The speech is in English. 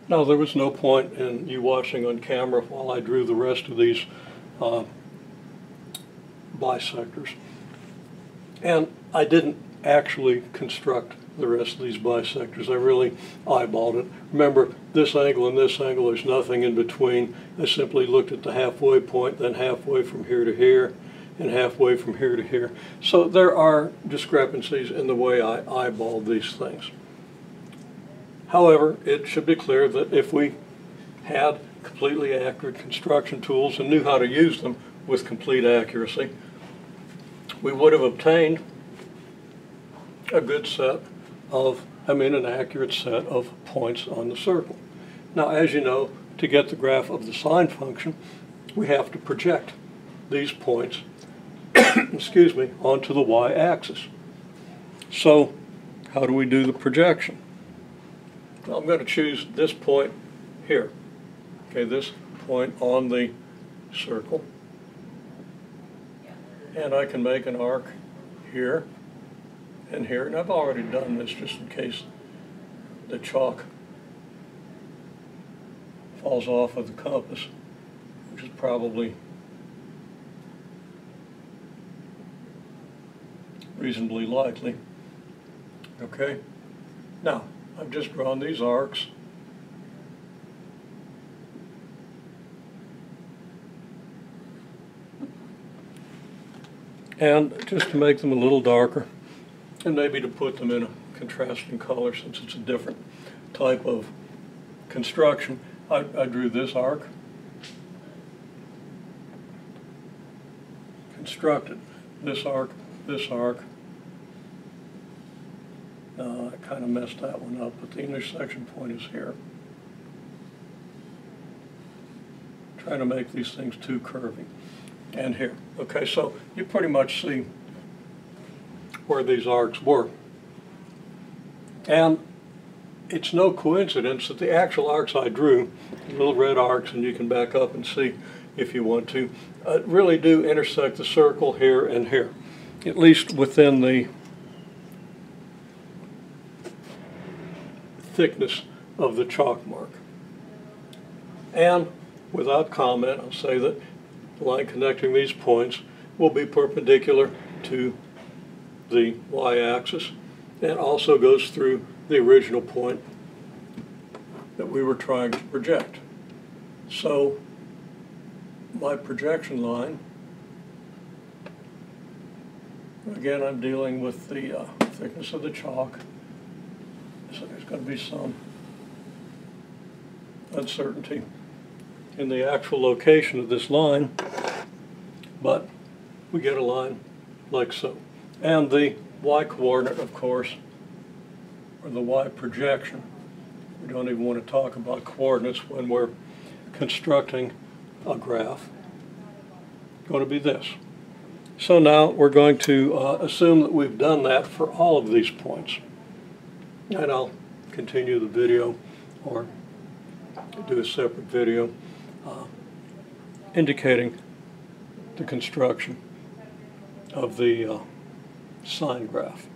Now, there was no point in you watching on camera while I drew the rest of these bisectors. And I didn't actually construct the rest of these bisectors. I really eyeballed it. Remember, this angle and this angle, there's nothing in between. I simply looked at the halfway point, then halfway from here to here, and halfway from here to here. So there are discrepancies in the way I eyeballed these things. However, it should be clear that if we had completely accurate construction tools and knew how to use them with complete accuracy, we would have obtained a good set of, an accurate set of points on the circle. Now, as you know, to get the graph of the sine function, we have to project these points, excuse me, onto the y-axis. So, how do we do the projection? Well, I'm going to choose this point here. Okay, this point on the circle. And I can make an arc here and here. And I've already done this just in case the chalk falls off of the compass, which is probably reasonably likely. Okay, now I've just drawn these arcs. And just to make them a little darker, and maybe to put them in a contrasting color since it's a different type of construction, I drew this arc, constructed this arc, this arc. I kind of messed that one up, but the intersection point is here. Trying to make these things too curvy. And here. Okay, so you pretty much see where these arcs were. And it's no coincidence that the actual arcs I drew, little red arcs, and you can back up and see if you want to, really do intersect the circle here and here, at least within the thickness of the chalk mark. And without comment, I'll say that the line connecting these points will be perpendicular to the y-axis and also goes through the original point that we were trying to project. So my projection line, again, I'm dealing with the thickness of the chalk, so there's going to be some uncertainty in the actual location of this line, but we get a line like so. And the y-coordinate, of course, or the y-projection, we don't even want to talk about coordinates when we're constructing a graph, going to be this. So now we're going to assume that we've done that for all of these points. And I'll continue the video or do a separate video indicating the construction of the sine graph.